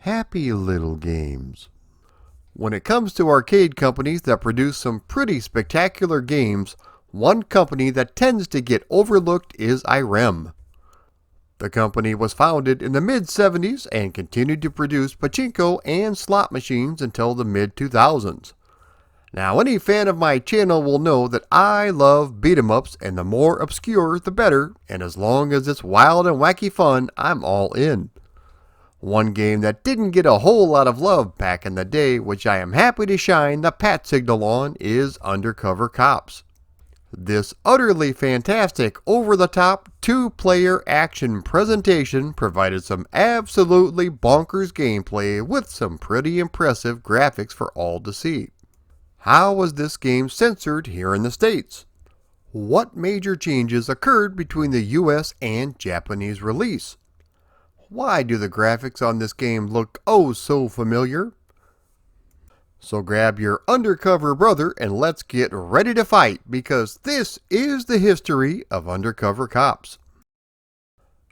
Happy little games. When it comes to arcade companies that produce some pretty spectacular games, one company that tends to get overlooked is Irem. The company was founded in the mid-70s and continued to produce pachinko and slot machines until the mid-2000s. Now, any fan of my channel will know that I love beat-em-ups, and the more obscure the better, and as long as it's wild and wacky fun, I'm all in. One game that didn't get a whole lot of love back in the day, which I am happy to shine the pat signal on, is Undercover Cops. This utterly fantastic, over-the-top, two-player action presentation provided some absolutely bonkers gameplay with some pretty impressive graphics for all to see. How was this game censored here in the States? What major changes occurred between the US and Japanese release? Why do the graphics on this game look oh so familiar? So grab your undercover brother and let's get ready to fight, because this is the history of Undercover Cops.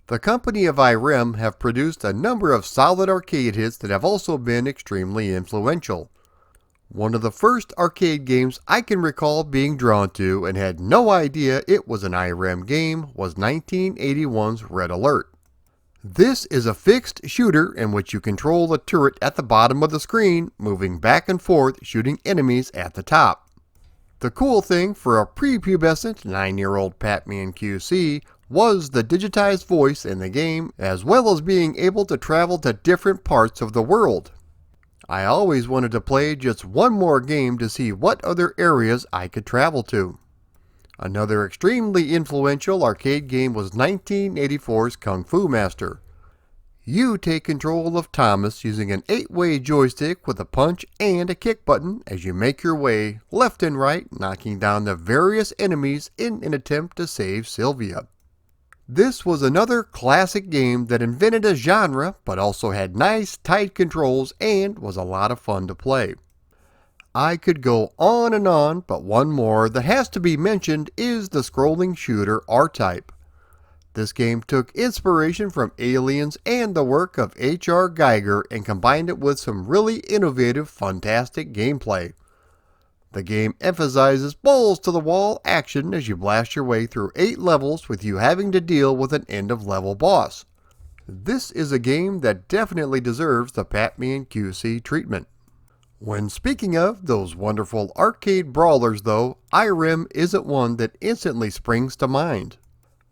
The company of Irem have produced a number of solid arcade hits that have also been extremely influential. One of the first arcade games I can recall being drawn to and had no idea it was an Irem game was 1981's Red Alert. This is a fixed shooter in which you control the turret at the bottom of the screen, moving back and forth, shooting enemies at the top. The cool thing for a prepubescent 9-year-old Pac-Man QC was the digitized voice in the game, as well as being able to travel to different parts of the world. I always wanted to play just one more game to see what other areas I could travel to. Another extremely influential arcade game was 1984's Kung Fu Master. You take control of Thomas using an 8-way joystick with a punch and a kick button as you make your way left and right, knocking down the various enemies in an attempt to save Sylvia. This was another classic game that invented a genre but also had nice tight controls and was a lot of fun to play. I could go on, but one more that has to be mentioned is the scrolling shooter R-Type. This game took inspiration from Aliens and the work of H.R. Geiger and combined it with some really innovative, fantastic gameplay. The game emphasizes balls-to-the-wall action as you blast your way through 8 levels with you having to deal with an end-of-level boss. This is a game that definitely deserves the Pac-Man QC treatment. When speaking of those wonderful arcade brawlers though, Irem isn't one that instantly springs to mind.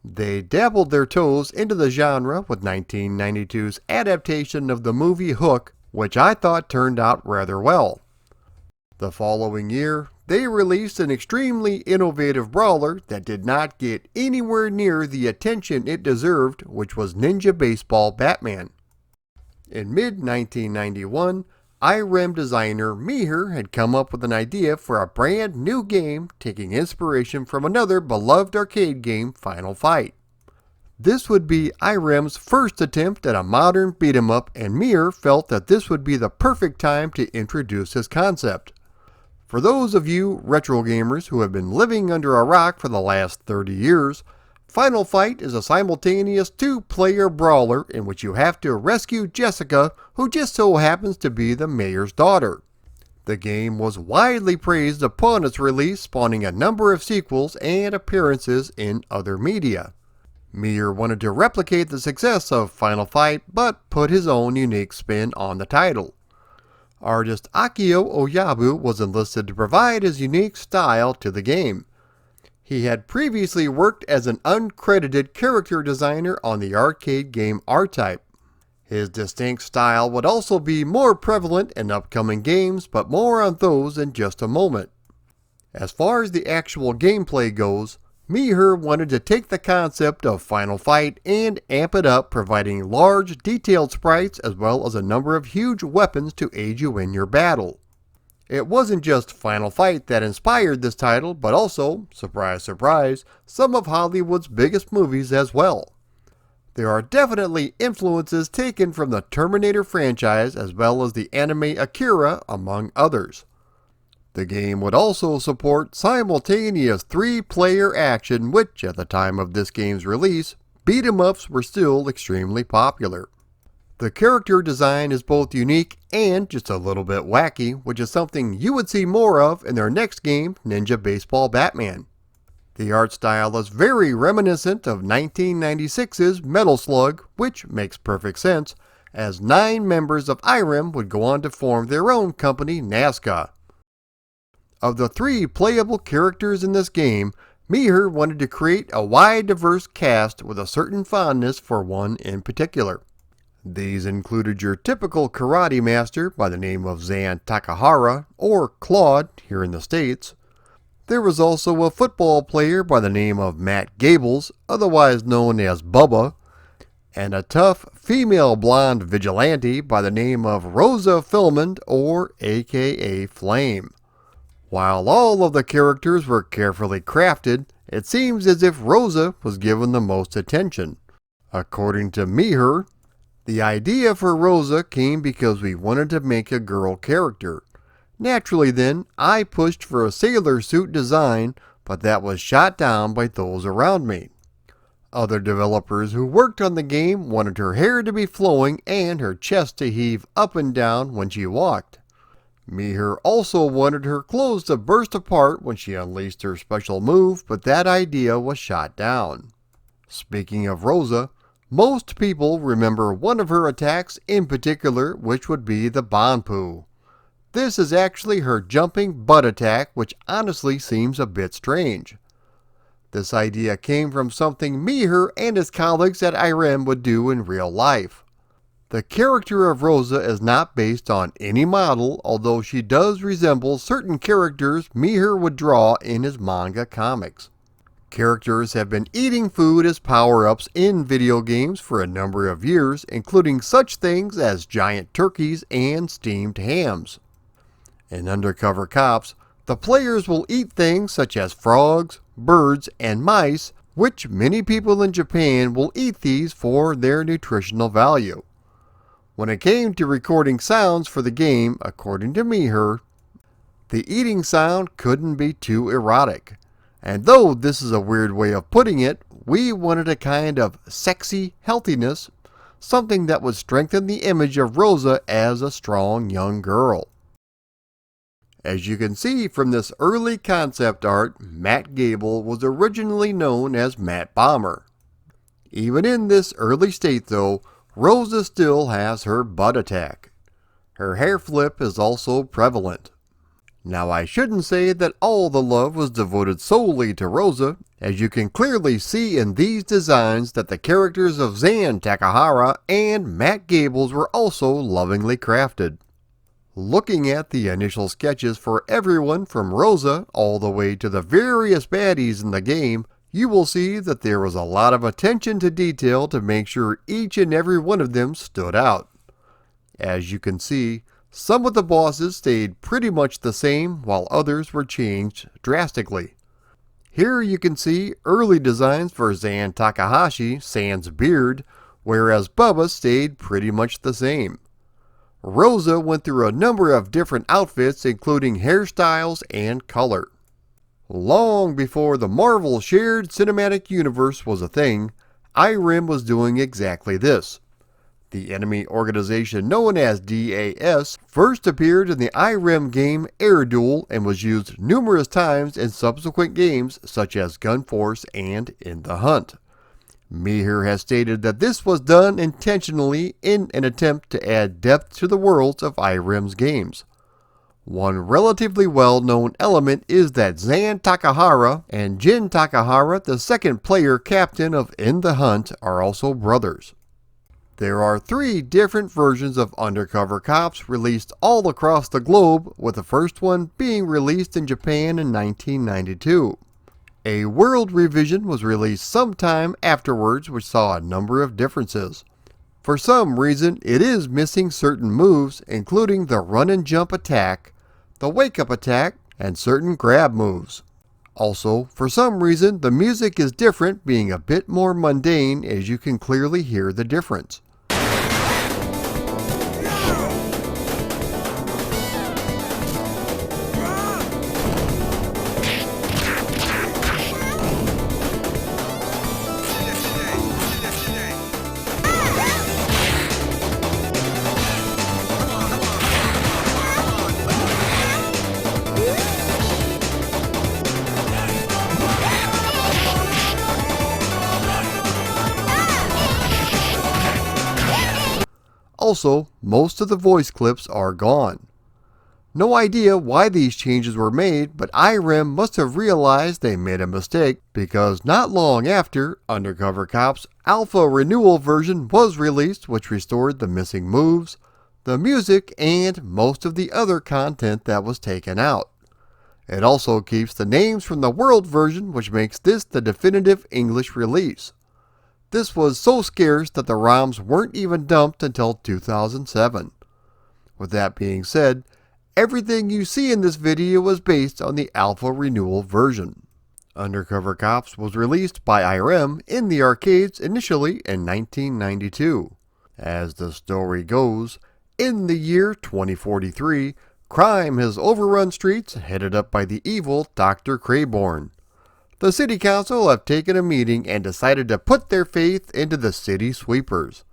They dabbled their toes into the genre with 1992's adaptation of the movie Hook, which I thought turned out rather well. The following year, they released an extremely innovative brawler that did not get anywhere near the attention it deserved, which was Ninja Baseball Batman. In mid-1991, Irem designer Meher had come up with an idea for a brand new game taking inspiration from another beloved arcade game, Final Fight. This would be Irem's first attempt at a modern beat-em-up, and Meher felt that this would be the perfect time to introduce his concept. For those of you retro gamers who have been living under a rock for the last 30 years, Final Fight is a simultaneous 2-player brawler in which you have to rescue Jessica, who just so happens to be the mayor's daughter. The game was widely praised upon its release, spawning a number of sequels and appearances in other media. Meher wanted to replicate the success of Final Fight, but put his own unique spin on the title. Artist Akio Oyabu was enlisted to provide his unique style to the game. He had previously worked as an uncredited character designer on the arcade game R-Type. His distinct style would also be more prevalent in upcoming games, but more on those in just a moment. As far as the actual gameplay goes, Meher wanted to take the concept of Final Fight and amp it up, providing large, detailed sprites as well as a number of huge weapons to aid you in your battle. It wasn't just Final Fight that inspired this title, but also, surprise surprise, some of Hollywood's biggest movies as well. There are definitely influences taken from the Terminator franchise as well as the anime Akira, among others. The game would also support simultaneous 3-player action, which at the time of this game's release, beat-em-ups were still extremely popular. The character design is both unique and just a little bit wacky, which is something you would see more of in their next game, Ninja Baseball Batman. The art style is very reminiscent of 1996's Metal Slug, which makes perfect sense, as 9 members of Irem would go on to form their own company, Nazca. Of the 3 playable characters in this game, Mihir wanted to create a wide diverse cast with a certain fondness for one in particular. These included your typical karate master by the name of Zan Takahara, or Claude here in the States. There was also a football player by the name of Matt Gables, otherwise known as Bubba, and a tough female blonde vigilante by the name of Rosa Filmond, or aka Flame. While all of the characters were carefully crafted, it seems as if Rosa was given the most attention. According to Mihir, the idea for Rosa came because we wanted to make a girl character. Naturally then, I pushed for a sailor suit design, but that was shot down by those around me. Other developers who worked on the game wanted her hair to be flowing and her chest to heave up and down when she walked. Mihir also wanted her clothes to burst apart when she unleashed her special move, but that idea was shot down. Speaking of Rosa, most people remember one of her attacks in particular, which would be the Banpu. This is actually her jumping butt attack, which honestly seems a bit strange. This idea came from something Mihir and his colleagues at Irem would do in real life. The character of Rosa is not based on any model, although she does resemble certain characters Mihir would draw in his manga comics. Characters have been eating food as power-ups in video games for a number of years, including such things as giant turkeys and steamed hams. In Undercover Cops, the players will eat things such as frogs, birds, and mice, which many people in Japan will eat these for their nutritional value. When it came to recording sounds for the game, according to Mihir, the eating sound couldn't be too erotic. And though this is a weird way of putting it, we wanted a kind of sexy healthiness, something that would strengthen the image of Rosa as a strong young girl. As you can see from this early concept art, Matt Gable was originally known as Matt Bomber. Even in this early state though, Rosa still has her butt attack. Her hair flip is also prevalent. Now I shouldn't say that all the love was devoted solely to Rosa, as you can clearly see in these designs that the characters of Zan Takahara and Matt Gables were also lovingly crafted. Looking at the initial sketches for everyone from Rosa all the way to the various baddies in the game, you will see that there was a lot of attention to detail to make sure each and every one of them stood out. As you can see, some of the bosses stayed pretty much the same while others were changed drastically. Here you can see early designs for Zan Takahashi sans beard, whereas Bubba stayed pretty much the same. Rosa went through a number of different outfits including hairstyles and color. Long before the Marvel shared cinematic universe was a thing, Irem was doing exactly this. The enemy organization known as DAS first appeared in the Irem game Air Duel and was used numerous times in subsequent games such as Gun Force and In the Hunt. Mihir has stated that this was done intentionally in an attempt to add depth to the worlds of Irem's games. One relatively well-known element is that Zan Takahara and Jin Takahara, the second player captain of In the Hunt, are also brothers. There are 3 different versions of Undercover Cops released all across the globe, with the first one being released in Japan in 1992. A world revision was released sometime afterwards, which saw a number of differences. For some reason, it is missing certain moves, including the run and jump attack, the wake up attack, and certain grab moves. Also, for some reason, the music is different, being a bit more mundane, as you can clearly hear the difference. also most of the voice clips are gone. No idea why these changes were made, but Irem must have realized they made a mistake because not long after, Undercover Cops Alpha Renewal version was released, which restored the missing moves, the music, and most of the other content that was taken out. It also keeps the names from the World version, which makes this the definitive English release. This was so scarce that the ROMs weren't even dumped until 2007. With that being said, everything you see in this video was based on the Alpha Renewal version. Undercover Cops was released by Irem in the arcades initially in 1992. As the story goes, in the year 2043, crime has overrun streets headed up by the evil Dr. Crayborn. The city council have taken a meeting and decided to put their faith into the city sweepers.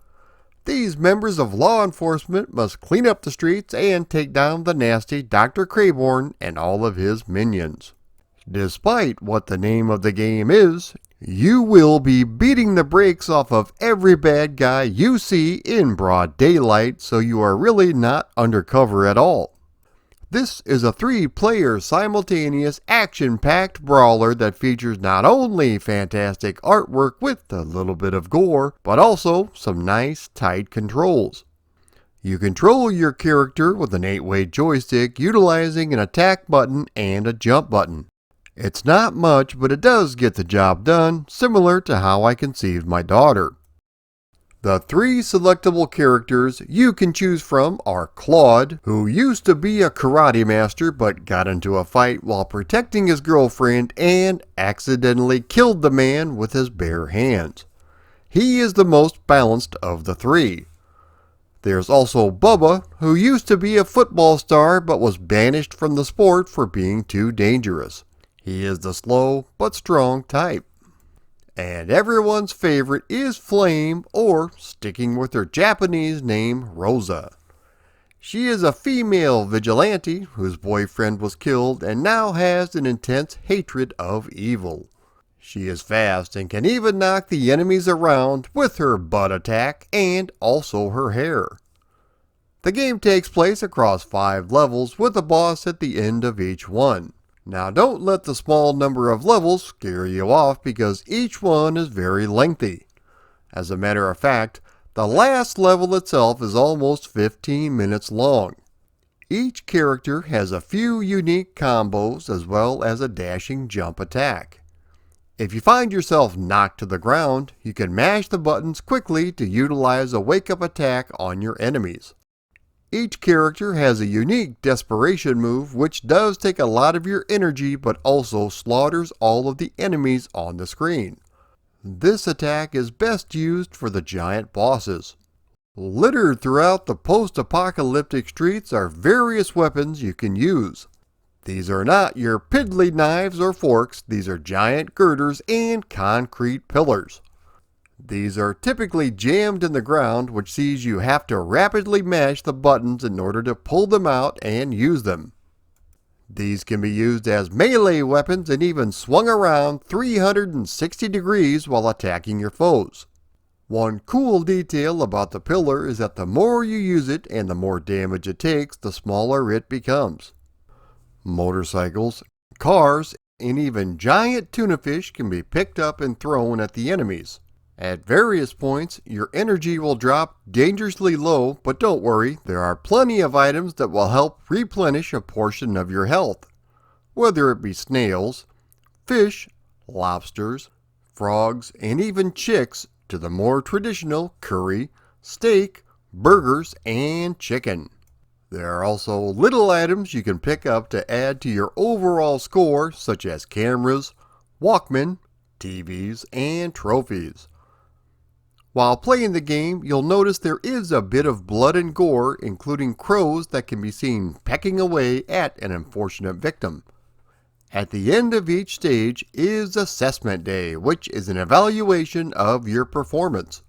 These members of law enforcement must clean up the streets and take down the nasty Dr. Crayborn and all of his minions. Despite what the name of the game is, you will be beating the brakes off of every bad guy you see in broad daylight, so you are really not undercover at all. This is a 3-player simultaneous action-packed brawler that features not only fantastic artwork with a little bit of gore, but also some nice tight controls. You control your character with an 8-way joystick utilizing an attack button and a jump button. It's not much, but it does get the job done, similar to how I conceived my daughter. The 3 selectable characters you can choose from are Claude, who used to be a karate master but got into a fight while protecting his girlfriend and accidentally killed the man with his bare hands. He is the most balanced of the 3. There's also Bubba, who used to be a football star but was banished from the sport for being too dangerous. He is the slow but strong type. And everyone's favorite is Flame, or sticking with her Japanese name, Rosa. She is a female vigilante whose boyfriend was killed and now has an intense hatred of evil. She is fast and can even knock the enemies around with her butt attack and also her hair. The game takes place across 5 levels with a boss at the end of each one. Now don't let the small number of levels scare you off because each one is very lengthy. As a matter of fact, the last level itself is almost 15 minutes long. Each character has a few unique combos as well as a dashing jump attack. If you find yourself knocked to the ground, you can mash the buttons quickly to utilize a wake-up attack on your enemies. Each character has a unique desperation move which does take a lot of your energy but also slaughters all of the enemies on the screen. This attack is best used for the giant bosses. Littered throughout the post-apocalyptic streets are various weapons you can use. These are not your piddly knives or forks, these are giant girders and concrete pillars. These are typically jammed in the ground, which sees you have to rapidly mash the buttons in order to pull them out and use them. These can be used as melee weapons and even swung around 360 degrees while attacking your foes. One cool detail about the pillar is that the more you use it and the more damage it takes, the smaller it becomes. Motorcycles, cars, and even giant tuna fish can be picked up and thrown at the enemies. At various points, your energy will drop dangerously low, but don't worry, there are plenty of items that will help replenish a portion of your health. Whether it be snails, fish, lobsters, frogs, and even chicks, to the more traditional curry, steak, burgers, and chicken. There are also little items you can pick up to add to your overall score, such as cameras, Walkman, TVs, and trophies. While playing the game, you'll notice there is a bit of blood and gore, including crows that can be seen pecking away at an unfortunate victim. At the end of each stage is Assessment Day, which is an evaluation of your performance.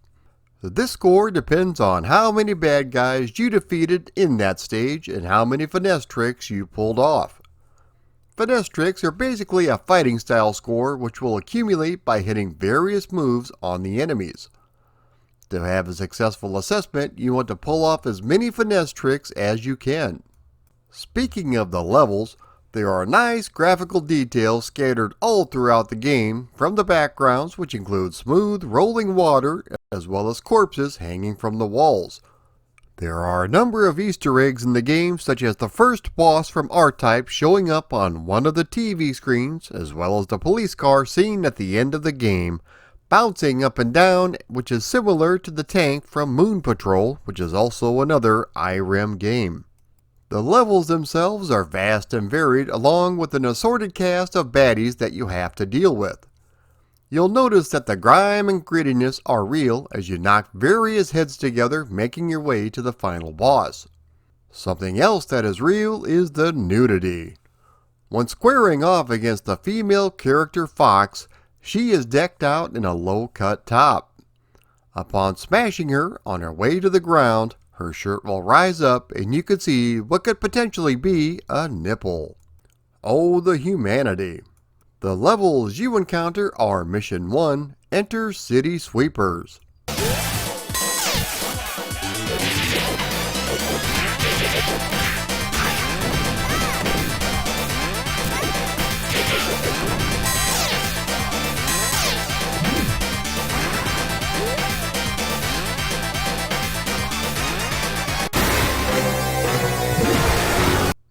This score depends on how many bad guys you defeated in that stage and how many finesse tricks you pulled off. Finesse tricks are basically a fighting style score which will accumulate by hitting various moves on the enemies. To have a successful assessment, you want to pull off as many finesse tricks as you can. Speaking of the levels, there are nice graphical details scattered all throughout the game, from the backgrounds, which include smooth rolling water, as well as corpses hanging from the walls. There are a number of Easter eggs in the game, such as the first boss from R-Type showing up on one of the TV screens, as well as the police car seen at the end of the game, bouncing up and down, which is similar to the tank from Moon Patrol, which is also another Irem game. The levels themselves are vast and varied, along with an assorted cast of baddies that you have to deal with. You'll notice that the grime and grittiness are real as you knock various heads together, making your way to the final boss. Something else that is real is the nudity. When squaring off against the female character Fox, she is decked out in a low-cut top. Upon smashing her on her way to the ground, her shirt will rise up and you can see what could potentially be a nipple. Oh, the humanity. The levels you encounter are Mission 1, Enter City Sweepers.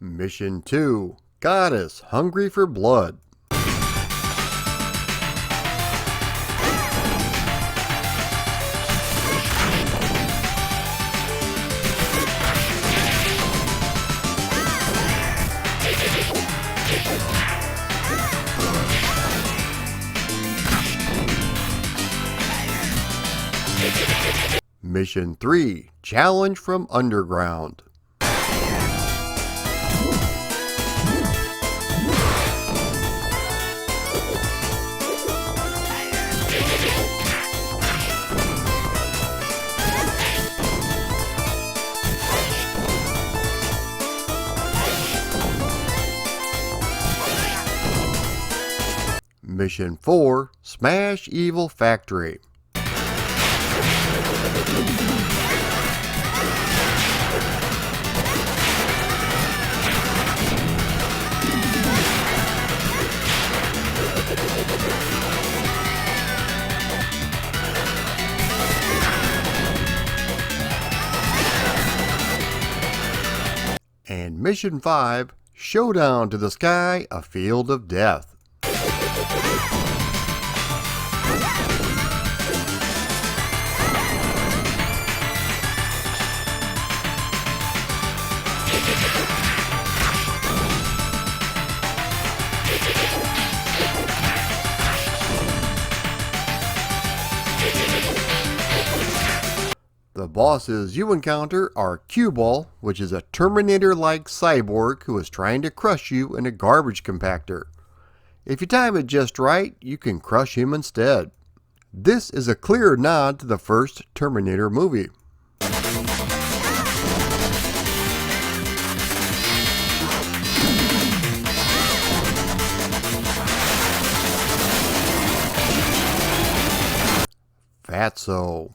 Mission 2, Goddess Hungry for Blood. Mission 3, Challenge from Underground. Mission 4, Smash Evil Factory. And Mission 5, Showdown to the Sky, A Field of Death. The bosses you encounter are Q-Ball, which is a Terminator-like cyborg who is trying to crush you in a garbage compactor. If you time it just right, you can crush him instead. This is a clear nod to the first Terminator movie. Fatso.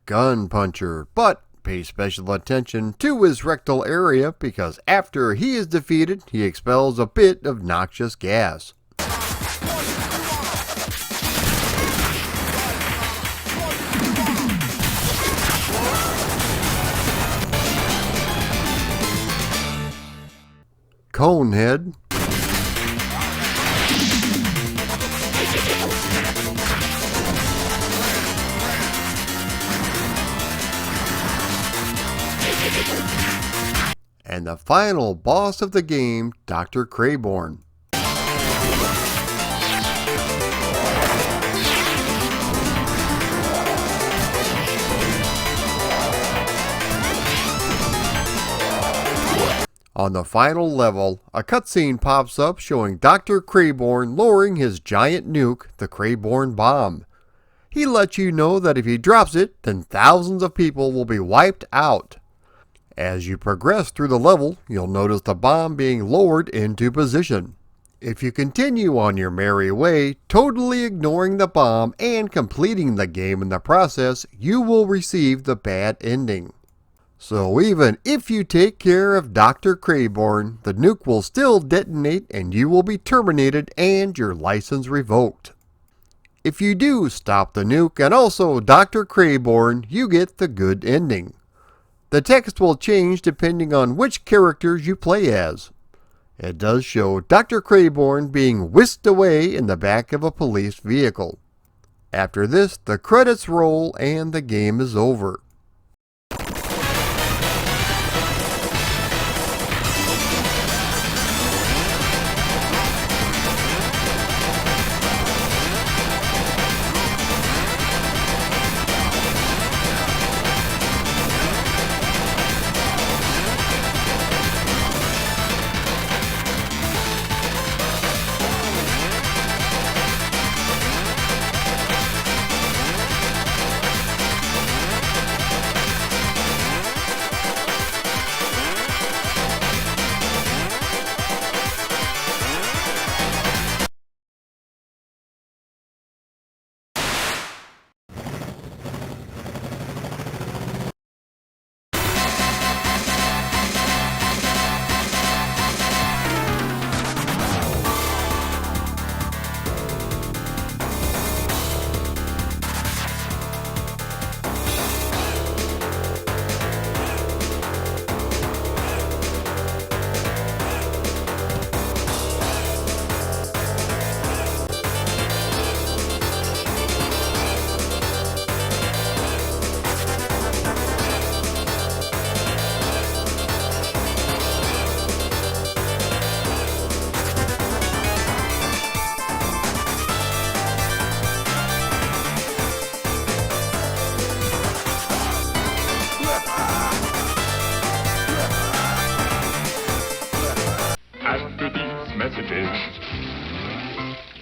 Gun Puncher, but pay special attention to his rectal area because after he is defeated, he expels a bit of noxious gas. Conehead. And the final boss of the game, Dr. Crayborn. On the final level, a cutscene pops up showing Dr. Crayborn lowering his giant nuke, the Crayborn Bomb. He lets you know that if he drops it, then thousands of people will be wiped out. As you progress through the level, you'll notice the bomb being lowered into position. If you continue on your merry way, totally ignoring the bomb and completing the game in the process, you will receive the bad ending. So even if you take care of Dr. Crayborn, the nuke will still detonate and you will be terminated and your license revoked. If you do stop the nuke and also Dr. Crayborn, you get the good ending. The text will change depending on which characters you play as. It does show Dr. Crayborn being whisked away in the back of a police vehicle. After this, the credits roll and the game is over.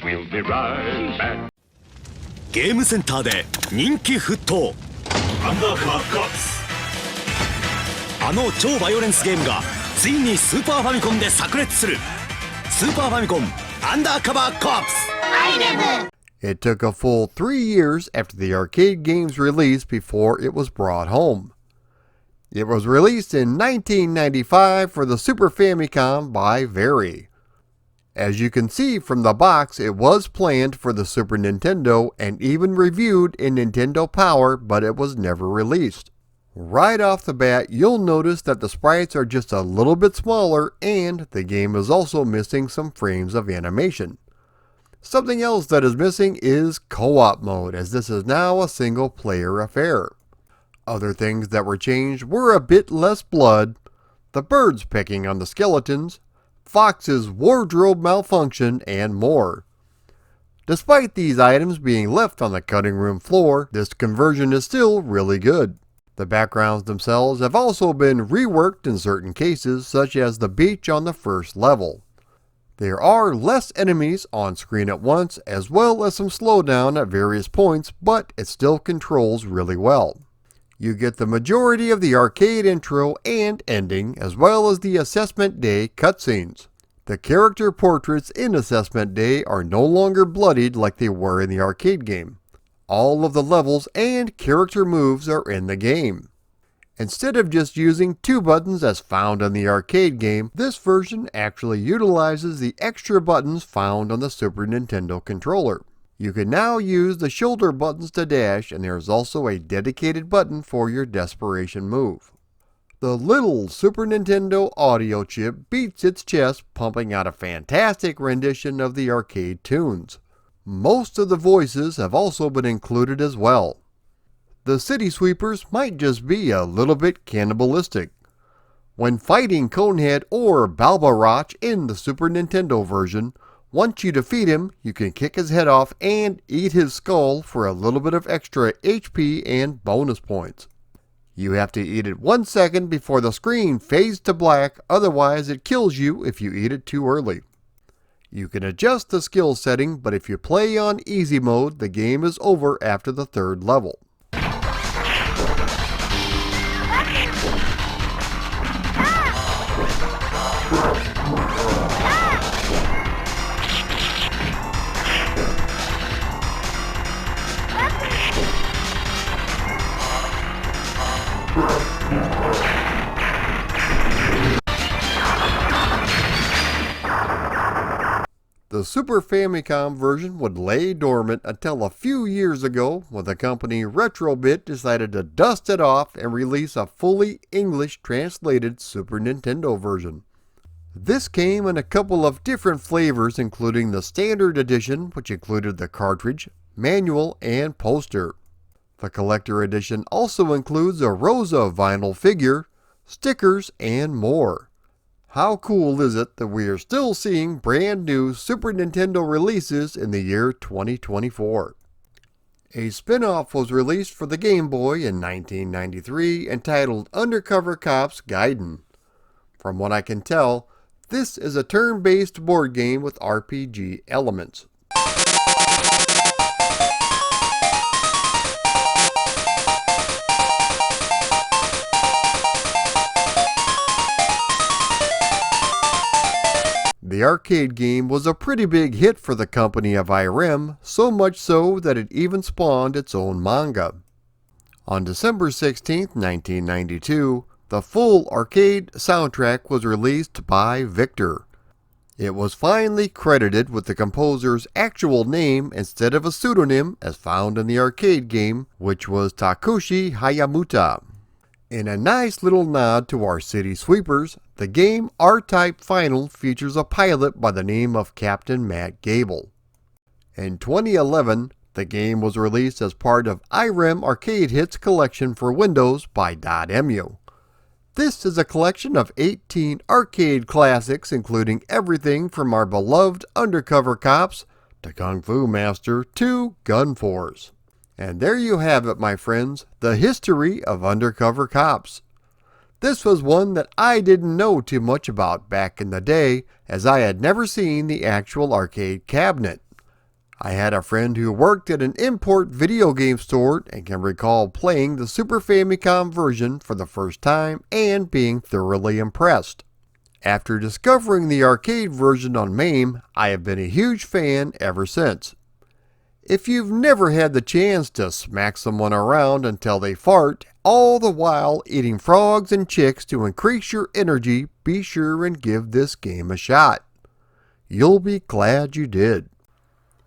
We'll be right back. ゲームセンターで人気沸騰。アンダーカバーコップス。あの超バイオレンスゲームがついにスーパーファミコンで炸裂する。スーパーファミコンアンダーカバーコップス。It took a full 3 years after the arcade game's release before it was brought home. It was released in 1995 for the Super Famicom by Very. As you can see from the box, it was planned for the Super Nintendo and even reviewed in Nintendo Power, but it was never released. Right off the bat, you'll notice that the sprites are just a little bit smaller and the game is also missing some frames of animation. Something else that is missing is co-op mode, as this is now a single player affair. Other things that were changed were a bit less blood, the birds pecking on the skeletons, Fox's wardrobe malfunction, and more. Despite these items being left on the cutting room floor, this conversion is still really good. The backgrounds themselves have also been reworked in certain cases, such as the beach on the first level. There are less enemies on screen at once, as well as some slowdown at various points, but it still controls really well. You get the majority of the arcade intro and ending, as well as the Assessment Day cutscenes. The character portraits in Assessment Day are no longer bloodied like they were in the arcade game. All of the levels and character moves are in the game. Instead of just using 2 buttons as found in the arcade game, this version actually utilizes the extra buttons found on the Super Nintendo controller. You can now use the shoulder buttons to dash, and there is also a dedicated button for your desperation move. The little Super Nintendo audio chip beats its chest, pumping out a fantastic rendition of the arcade tunes. Most of the voices have also been included as well. The City Sweepers might just be a little bit cannibalistic. When fighting Conehead or Balbarach in the Super Nintendo version, once you defeat him, you can kick his head off and eat his skull for a little bit of extra HP and bonus points. You have to eat it 1 second before the screen fades to black, otherwise it kills you if you eat it too early. You can adjust the skill setting, but if you play on easy mode, the game is over after the 3rd level. The Super Famicom version would lay dormant until a few years ago when the company Retrobit decided to dust it off and release a fully English translated Super Nintendo version. This came in a couple of different flavors, including the Standard Edition, which included the cartridge, manual, and poster. The Collector Edition also includes a Rosa vinyl figure, stickers, and more. How cool is it that we are still seeing brand new Super Nintendo releases in the year 2024? A spin-off was released for the Game Boy in 1993 entitled Undercover Cops Gaiden. From what I can tell, this is a turn-based board game with RPG elements. The arcade game was a pretty big hit for the company of Irem, so much so that it even spawned its own manga. On December 16, 1992, the full arcade soundtrack was released by Victor. It was finally credited with the composer's actual name instead of a pseudonym as found in the arcade game, which was Takushi Hayamuta. In a nice little nod to our City Sweepers, the game R-Type Final features a pilot by the name of Captain Matt Gable. In 2011, the game was released as part of Irem Arcade Hits collection for Windows by .mu. This is a collection of 18 arcade classics including everything from our beloved Undercover Cops to Kung Fu Master to Gun Force. And there you have it, my friends, the history of Undercover Cops. This was one that I didn't know too much about back in the day, as I had never seen the actual arcade cabinet. I had a friend who worked at an import video game store and can recall playing the Super Famicom version for the first time and being thoroughly impressed. After discovering the arcade version on MAME, I have been a huge fan ever since. If you've never had the chance to smack someone around until they fart, all the while eating frogs and chicks to increase your energy, be sure and give this game a shot. You'll be glad you did.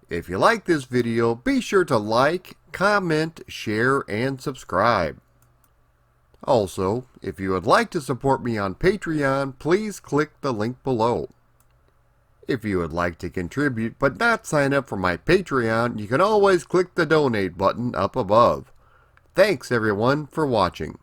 If you like this video, be sure to like, comment, share, and subscribe. Also, if you would like to support me on Patreon, please click the link below. If you would like to contribute but not sign up for my Patreon, you can always click the donate button up above. Thanks everyone for watching.